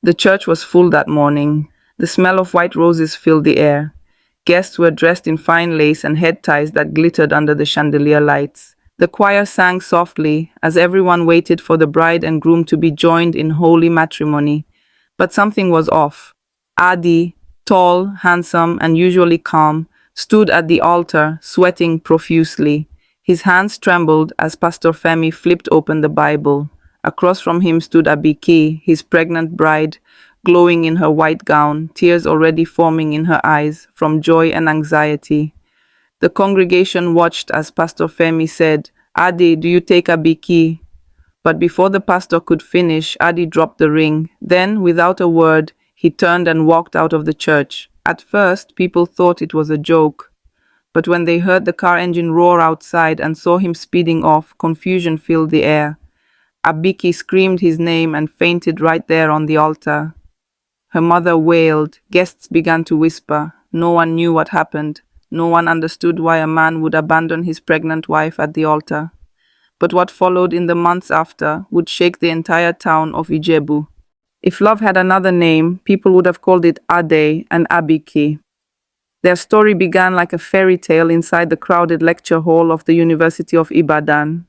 The church was full that morning. The smell of white roses filled the air. Guests were dressed in fine lace and head ties that glittered under the chandelier lights. The choir sang softly as everyone waited for the bride and groom to be joined in holy matrimony. But something was off. Adi, tall, handsome, and usually calm, stood at the altar, sweating profusely. His hands trembled as Pastor Femi flipped open the Bible. Across from him stood Abike, his pregnant bride, glowing in her white gown, tears already forming in her eyes from joy and anxiety. The congregation watched as Pastor Femi said, "Adi, do you take Abike?" But before the pastor could finish, Adi dropped the ring. Then, without a word, he turned and walked out of the church. At first, people thought it was a joke. But when they heard the car engine roar outside and saw him speeding off, confusion filled the air. Abike screamed his name and fainted right there on the altar. Her mother wailed. Guests began to whisper. No one knew what happened. No one understood why a man would abandon his pregnant wife at the altar. But what followed in the months after would shake the entire town of Ijebu. If love had another name, people would have called it Ade and Abike. Their story began like a fairy tale inside the crowded lecture hall of the University of Ibadan.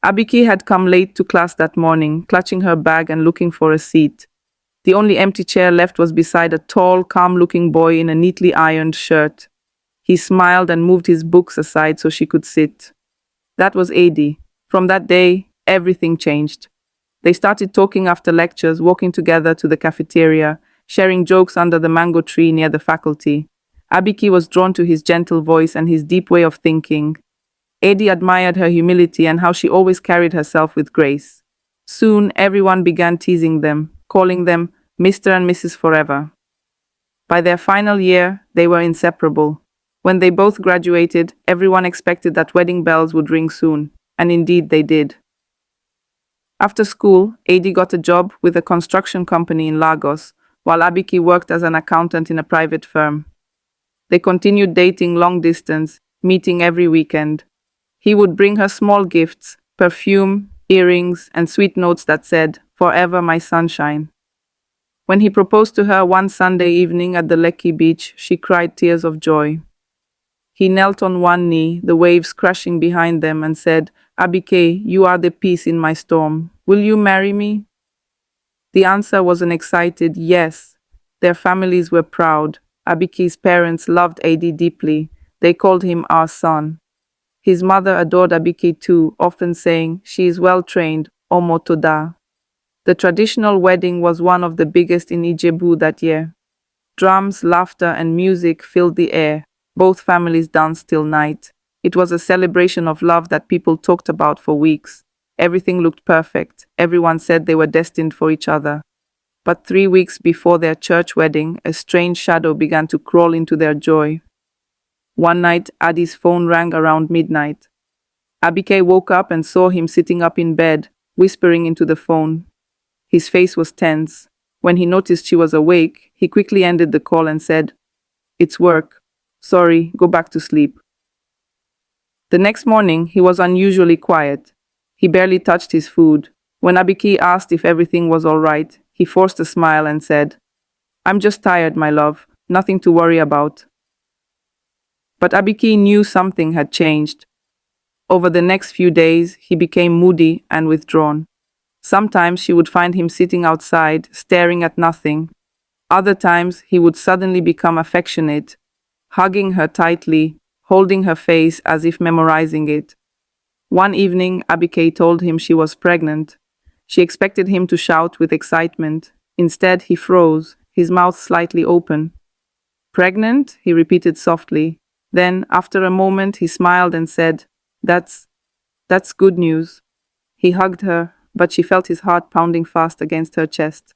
Abike had come late to class that morning, clutching her bag and looking for a seat. The only empty chair left was beside a tall, calm-looking boy in a neatly ironed shirt. He smiled and moved his books aside so she could sit. That was Adi. From that day, everything changed. They started talking after lectures, walking together to the cafeteria, sharing jokes under the mango tree near the faculty. Abike was drawn to his gentle voice and his deep way of thinking. Adi admired her humility and how she always carried herself with grace. Soon, everyone began teasing them, calling them Mr. and Mrs. Forever. By their final year, they were inseparable. When they both graduated, everyone expected that wedding bells would ring soon, and indeed they did. After school, Adi got a job with a construction company in Lagos, while Abike worked as an accountant in a private firm. They continued dating long distance, meeting every weekend. He would bring her small gifts, perfume, earrings, and sweet notes that said, "Forever my sunshine." When he proposed to her one Sunday evening at the Lekki beach, she cried tears of joy. He knelt on one knee, the waves crashing behind them, and said, "Abike, you are the peace in my storm. Will you marry me?" The answer was an excited yes. Their families were proud. Abike's parents loved Adi deeply. They called him our son. His mother adored Abike too, often saying, "She is well trained, Omotoda." The traditional wedding was one of the biggest in Ijebu that year. Drums, laughter, and music filled the air. Both families danced till night. It was a celebration of love that people talked about for weeks. Everything looked perfect. Everyone said they were destined for each other. But 3 weeks before their church wedding, a strange shadow began to crawl into their joy. One night, Adi's phone rang around midnight. Abike woke up and saw him sitting up in bed, whispering into the phone. His face was tense. When he noticed she was awake, he quickly ended the call and said, "It's work. Sorry, go back to sleep." The next morning, he was unusually quiet. He barely touched his food. When Abike asked if everything was all right, he forced a smile and said, "I'm just tired, my love. Nothing to worry about." But Abike knew something had changed. Over the next few days, he became moody and withdrawn. Sometimes she would find him sitting outside, staring at nothing. Other times, he would suddenly become affectionate, hugging her tightly, holding her face as if memorizing it. One evening, Abike told him she was pregnant. She expected him to shout with excitement. Instead, he froze, his mouth slightly open. "Pregnant?" he repeated softly. Then, after a moment, he smiled and said, That's good news." He hugged her, but she felt his heart pounding fast against her chest.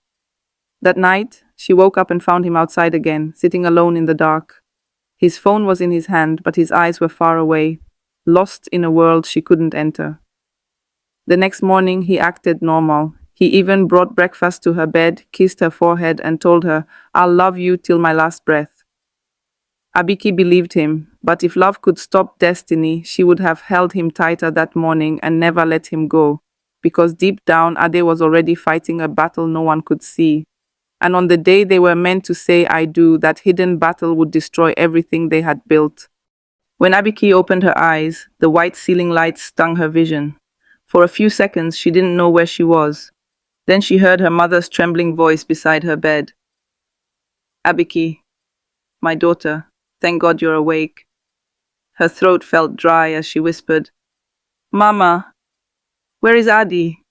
That night, she woke up and found him outside again, sitting alone in the dark. His phone was in his hand, but his eyes were far away, lost in a world she couldn't enter. The next morning, he acted normal. He even brought breakfast to her bed, kissed her forehead, and told her, "I'll love you till my last breath." Abike believed him, but if love could stop destiny, she would have held him tighter that morning and never let him go, because deep down, Ade was already fighting a battle no one could see. And on the day they were meant to say I do, that hidden battle would destroy everything they had built. When Abike opened her eyes, the white ceiling lights stung her vision. For a few seconds, she didn't know where she was. Then she heard her mother's trembling voice beside her bed. Abike, my daughter, thank God you're awake. Her throat felt dry as she whispered, Mama, where is Adi?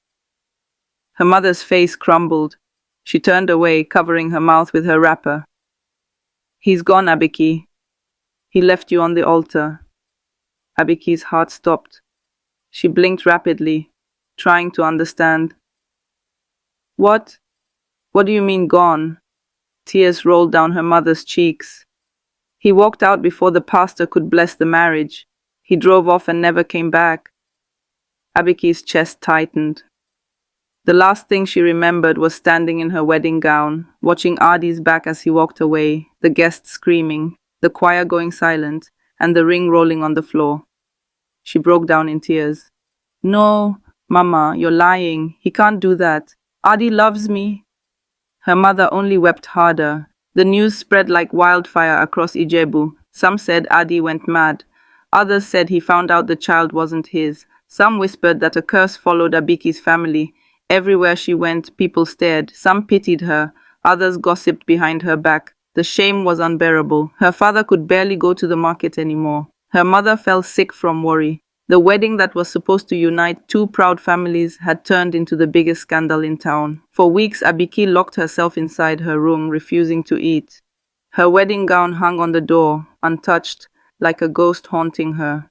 Her mother's face crumbled. She turned away, covering her mouth with her wrapper. He's gone, Abike. He left you on the altar. Abike's heart stopped. She blinked rapidly, trying to understand. What? What do you mean gone? Tears rolled down her mother's cheeks. He walked out before the pastor could bless the marriage. He drove off and never came back. Abike's chest tightened. The last thing she remembered was standing in her wedding gown, watching Adi's back as he walked away, the guests screaming, the choir going silent, and the ring rolling on the floor. She broke down in tears. No, Mama, you're lying. He can't do that. Adi loves me. Her mother only wept harder. The news spread like wildfire across Ijebu. Some said Adi went mad. Others said he found out the child wasn't his. Some whispered that a curse followed Abike's family. Everywhere she went, people stared. Some pitied her. Others gossiped behind her back. The shame was unbearable. Her father could barely go to the market anymore. Her mother fell sick from worry. The wedding that was supposed to unite two proud families had turned into the biggest scandal in town. For weeks, Abike locked herself inside her room, refusing to eat. Her wedding gown hung on the door, untouched, like a ghost haunting her.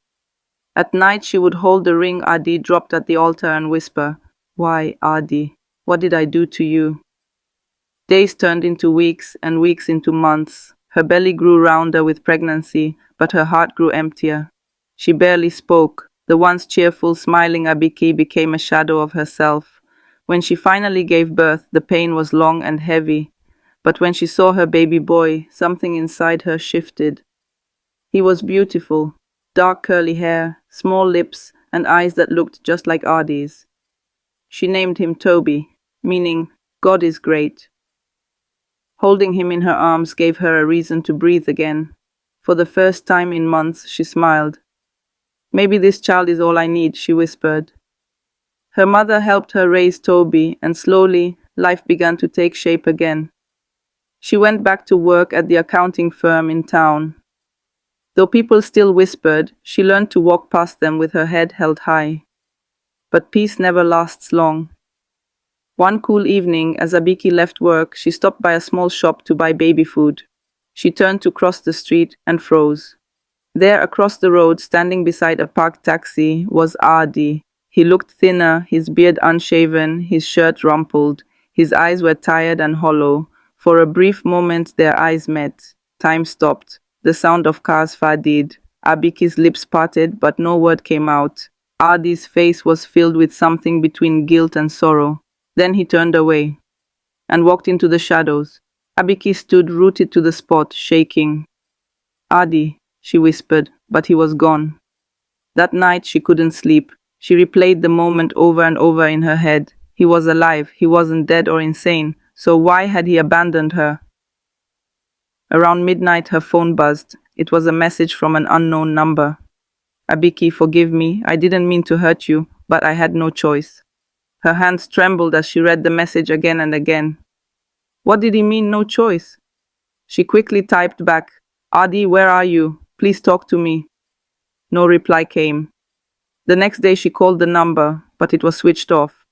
At night, she would hold the ring Adi dropped at the altar and whisper, Why, Adi? What did I do to you? Days turned into weeks and weeks into months. Her belly grew rounder with pregnancy, but her heart grew emptier. She barely spoke. The once cheerful, smiling Abike became a shadow of herself. When she finally gave birth, the pain was long and heavy. But when she saw her baby boy, something inside her shifted. He was beautiful. Dark curly hair, small lips, and eyes that looked just like Adi's. She named him Toby, meaning, God is great. Holding him in her arms gave her a reason to breathe again. For the first time in months, she smiled. Maybe this child is all I need, she whispered. Her mother helped her raise Toby, and slowly, life began to take shape again. She went back to work at the accounting firm in town. Though people still whispered, she learned to walk past them with her head held high. But peace never lasts long. One cool evening, as Abike left work, she stopped by a small shop to buy baby food. She turned to cross the street and froze. There, across the road, standing beside a parked taxi, was Adi. He looked thinner, his beard unshaven, his shirt rumpled. His eyes were tired and hollow. For a brief moment, their eyes met. Time stopped. The sound of cars faded. Abike's lips parted, but no word came out. Adi's face was filled with something between guilt and sorrow. Then he turned away and walked into the shadows. Abike stood rooted to the spot, shaking. Adi, she whispered, but he was gone. That night she couldn't sleep. She replayed the moment over and over in her head. He was alive, he wasn't dead or insane, so why had he abandoned her? Around midnight her phone buzzed. It was a message from an unknown number. Abike, forgive me, I didn't mean to hurt you, but I had no choice. Her hands trembled as she read the message again and again. What did he mean, no choice? She quickly typed back, Adi, where are you? Please talk to me. No reply came. The next day she called the number, but it was switched off.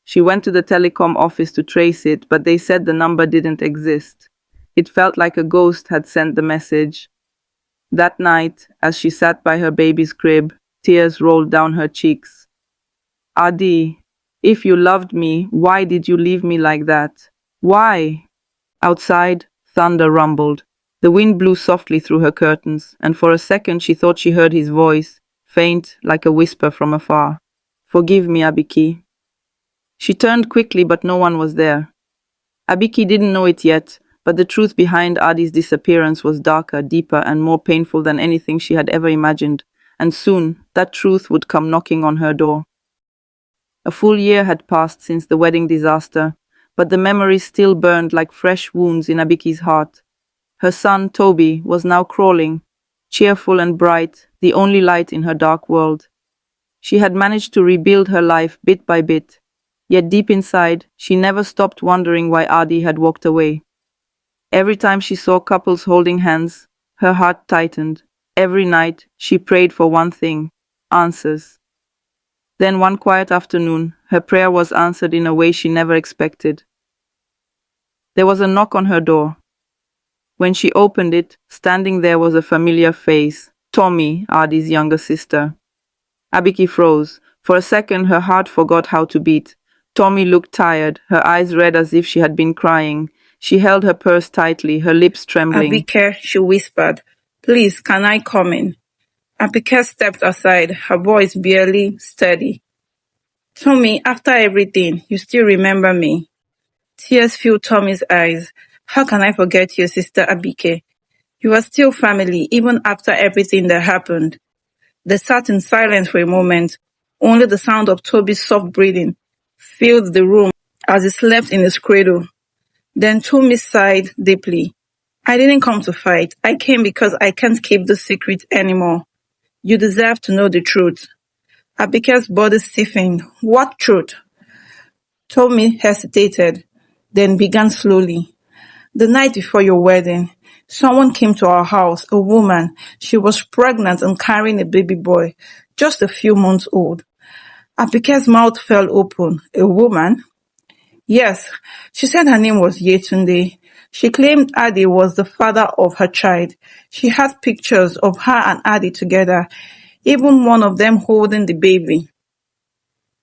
She went to the telecom office to trace it, but they said the number didn't exist. It felt like a ghost had sent the message. That night, as she sat by her baby's crib, tears rolled down her cheeks. Adi, if you loved me, why did you leave me like that? Why? Outside, thunder rumbled. The wind blew softly through her curtains, and for a second she thought she heard his voice, faint like a whisper from afar. Forgive me, Abike. She turned quickly, but no one was there. Abike didn't know it yet, but the truth behind Adi's disappearance was darker, deeper, and more painful than anything she had ever imagined, and soon that truth would come knocking on her door. A full year had passed since the wedding disaster, but the memories still burned like fresh wounds in Abike's heart. Her son, Toby, was now crawling, cheerful and bright, the only light in her dark world. She had managed to rebuild her life bit by bit, yet deep inside, she never stopped wondering why Adi had walked away. Every time she saw couples holding hands, her heart tightened. Every night, she prayed for one thing: answers. Then one quiet afternoon, her prayer was answered in a way she never expected. There was a knock on her door. When she opened it, standing there was a familiar face, Tommy, Adi's younger sister. Abike froze. For a second, her heart forgot how to beat. Tommy looked tired, her eyes red as if she had been crying. She held her purse tightly, her lips trembling. Abike, she whispered, "Please, can I come in?" Abike stepped aside, her voice barely steady. "Tommy, after everything, you still remember me?" Tears filled Tommy's eyes. "How can I forget you, Sister Abike? You are still family, even after everything that happened." They sat in silence for a moment. Only the sound of Toby's soft breathing filled the room as he slept in his cradle. Then Tommy sighed deeply. "I didn't come to fight. I came because I can't keep the secret anymore. You deserve to know the truth." Abike's body stiffened. "What truth?" Tommy hesitated, then began slowly. "The night before your wedding, someone came to our house, a woman. She was pregnant and carrying a baby boy, just a few months old." Abike's mouth fell open. "A woman?" "Yes, she said her name was Yetunde. She claimed Adi was the father of her child. She had pictures of her and Adi together, even one of them holding the baby.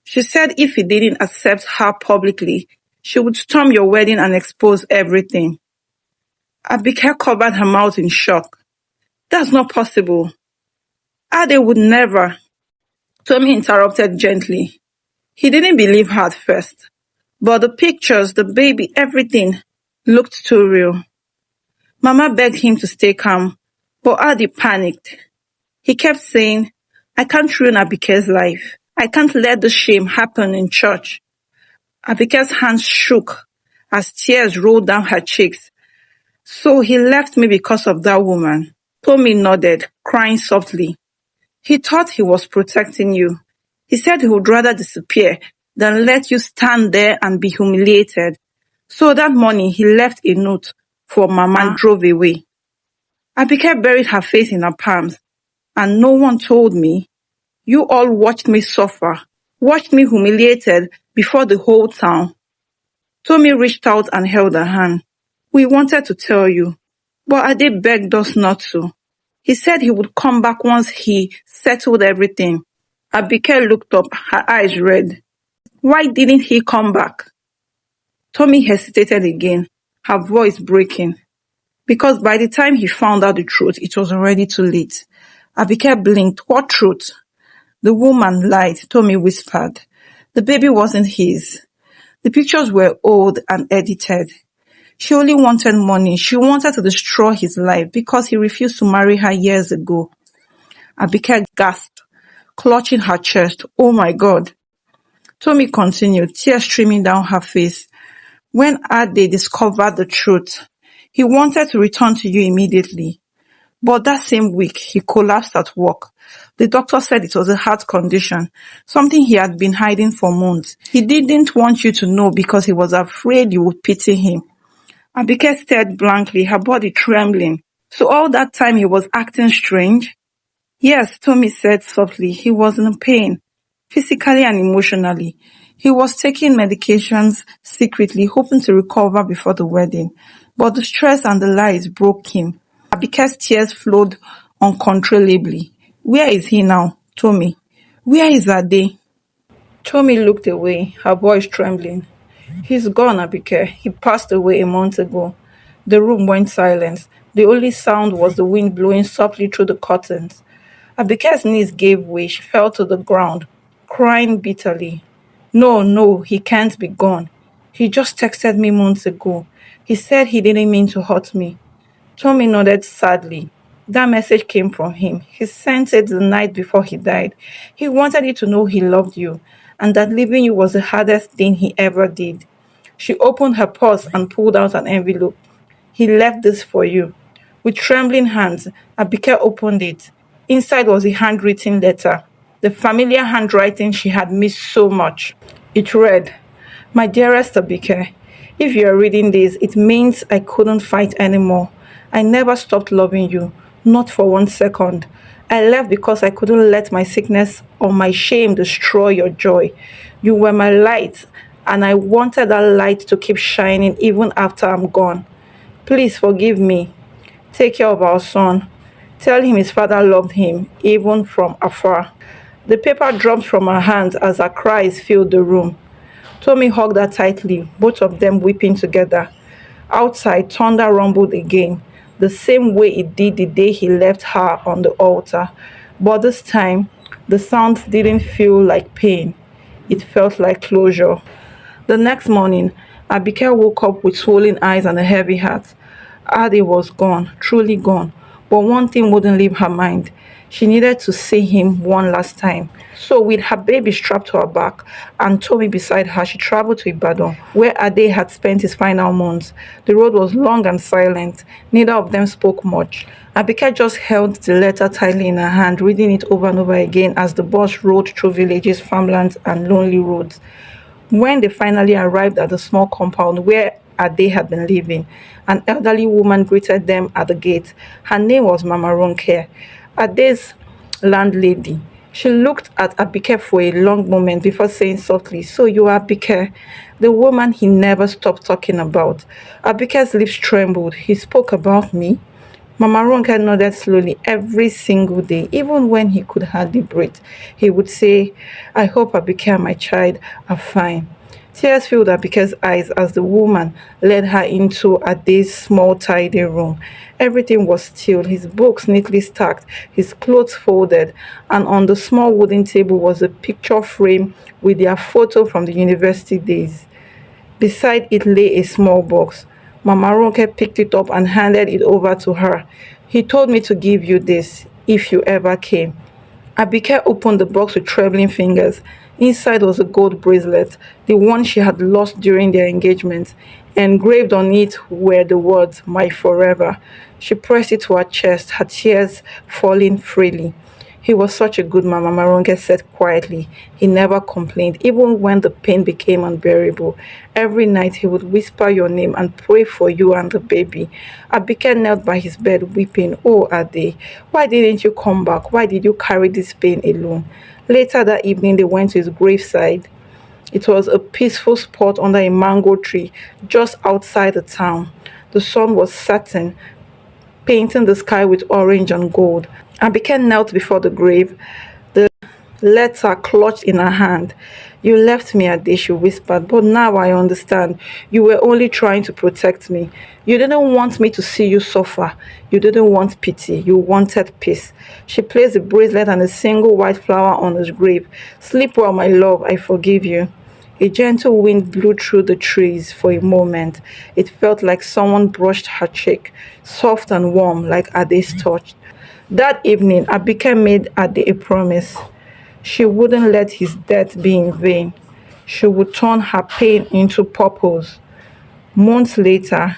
She said if he didn't accept her publicly, she would storm your wedding and expose everything." Abike covered her mouth in shock. "That's not possible. Adi would never." Tommy interrupted gently. He didn't believe her at first, but the pictures, the baby, everything looked too real. Mama begged him to stay calm, but Adi panicked. He kept saying, "I can't ruin Abike's life. I can't let the shame happen in church." Abike's hands shook as tears rolled down her cheeks. "So he left me because of that woman." Tommy nodded, crying softly. "He thought he was protecting you. He said he would rather disappear than let you stand there and be humiliated. So that morning he left a note for Mama and drove away." Abike buried her face in her palms. "And no one told me? You all watched me suffer, watched me humiliated before the whole town." Tommy reached out and held her hand. "We wanted to tell you, but Ade begged us not to. He said he would come back once he settled everything." Abike looked up, her eyes red. "Why didn't he come back?" Tommy hesitated again, her voice breaking. "Because by the time he found out the truth, it was already too late." Abike blinked. "What truth?" "The woman lied," Tommy whispered. "The baby wasn't his. The pictures were old and edited. She only wanted money. She wanted to destroy his life because he refused to marry her years ago." Abike gasped, clutching her chest. "Oh my God." Tommy continued, tears streaming down her face. "When Ade discovered the truth, he wanted to return to you immediately. But that same week, he collapsed at work. The doctor said it was a heart condition, something he had been hiding for months. He didn't want you to know because he was afraid you would pity him." Abike stared blankly, her body trembling. "So all that time he was acting strange?" "Yes," Tommy said softly. "He was in pain, physically and emotionally. He was taking medications secretly, hoping to recover before the wedding. But the stress and the lies broke him." Abike's tears flowed uncontrollably. "Where is he now, Tommy? Where is Ade?" Tommy looked away, her voice trembling. "He's gone, Abike. He passed away a month ago." The room went silent. The only sound was the wind blowing softly through the curtains. Abike's knees gave way. She fell to the ground, crying bitterly. "No, no, he can't be gone. He just texted me months ago. He said he didn't mean to hurt me." Tommy nodded sadly. "That message came from him. He sent it the night before he died. He wanted you to know he loved you, and that leaving you was the hardest thing he ever did." She opened her purse and pulled out an envelope. He left this for you. With trembling hands, Abike opened it. Inside was a handwritten letter, the familiar handwriting she had missed so much. It read, "My dearest Abike, if you are reading this, it means I couldn't fight anymore. I never stopped loving you, not for 1 second. I left because I couldn't let my sickness or my shame destroy your joy. You were my light, and I wanted that light to keep shining even after I'm gone. Please forgive me. Take care of our son. Tell him his father loved him, even from afar." The paper dropped from her hands as her cries filled the room. Tommy hugged her tightly, both of them weeping together. Outside, thunder rumbled again, the same way it did the day he left her on the altar. But this time, the sound didn't feel like pain. It felt like closure. The next morning, Abigail woke up with swollen eyes and a heavy heart. Ade was gone, truly gone. But one thing wouldn't leave her mind. She needed to see him one last time. So, with her baby strapped to her back and Tommy beside her, she traveled to Ibadan, where Ade had spent his final months. The road was long and silent. Neither of them spoke much. Abike just held the letter tightly in her hand, reading it over and over again as the bus rolled through villages, farmlands, and lonely roads. When they finally arrived at the small compound where Ade had been living, an elderly woman greeted them at the gate. Her name was Mama Ronke, Ade's landlady. She looked at Abike for a long moment before saying softly, "So you are Abike, the woman he never stopped talking about." Abike's lips trembled. "He spoke about me?" Mama Ronke nodded slowly. Every single day, even when he could hardly breathe, he would say, "I hope Abike and my child are fine." Tears filled Abike's eyes as the woman led her into Ade's small, tidy room. Everything was still, his books neatly stacked, his clothes folded, and on the small wooden table was a picture frame with their photo from the university days. Beside it lay a small box. Mama Ronke picked it up and handed it over to her. "He told me to give you this, if you ever came." Abike opened the box with trembling fingers. Inside was a gold bracelet, the one she had lost during their engagement. Engraved on it were the words, "My forever." She pressed it to her chest, her tears falling freely. "He was such a good man," Mama Ronke said quietly. "He never complained, even when the pain became unbearable. Every night he would whisper your name and pray for you and the baby." Abike knelt by his bed, weeping. "Oh, Ade, why didn't you come back? Why did you carry this pain alone?" Later that evening, they went to his graveside. It was a peaceful spot under a mango tree just outside the town. The sun was setting, painting the sky with orange and gold. Abike knelt before the grave, the letter clutched in her hand. "You left me, Ade," she whispered, "but now I understand. You were only trying to protect me. You didn't want me to see you suffer. You didn't want pity. You wanted peace." She placed the bracelet and a single white flower on his grave. "Sleep well, my love. I forgive you." A gentle wind blew through the trees for a moment. It felt like someone brushed her cheek, soft and warm like Ade's touch. That evening, Abike made Ade a promise. She wouldn't let his death be in vain. She would turn her pain into purpose. Months later,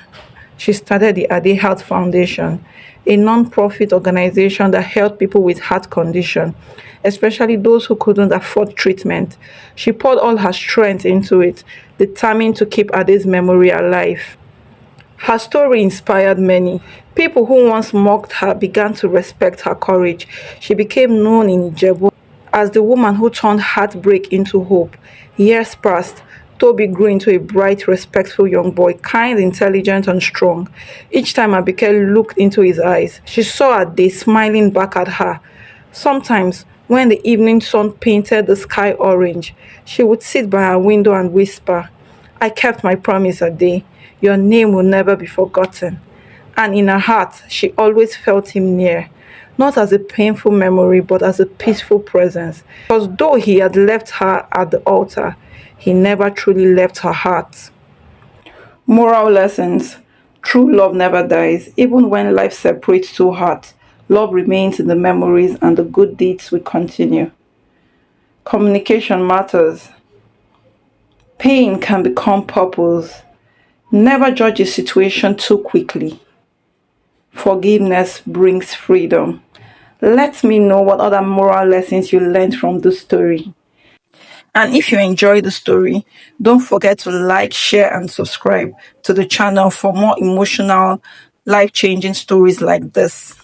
she started the Ade Heart Foundation, a non-profit organization that helped people with heart condition, especially those who couldn't afford treatment. She poured all her strength into it, determined to keep Ade's memory alive. Her story inspired many. People who once mocked her began to respect her courage. She became known in Ijebu as the woman who turned heartbreak into hope. Years passed. Toby grew into a bright, respectful young boy, kind, intelligent, and strong. Each time Abigail looked into his eyes, she saw a day smiling back at her. Sometimes, when the evening sun painted the sky orange, she would sit by her window and whisper, "I kept my promise, Ade. Your name will never be forgotten." And in her heart, she always felt him near, not as a painful memory, but as a peaceful presence. Because though he had left her at the altar, he never truly left her heart. Moral lessons. True love never dies. Even when life separates two hearts, love remains in the memories and the good deeds will continue. Communication matters. Pain can become purpose. Never judge a situation too quickly. Forgiveness brings freedom. Let me know what other moral lessons you learned from this story. And if you enjoy the story, don't forget to like, share, and subscribe to the channel for more emotional, life changing stories like this.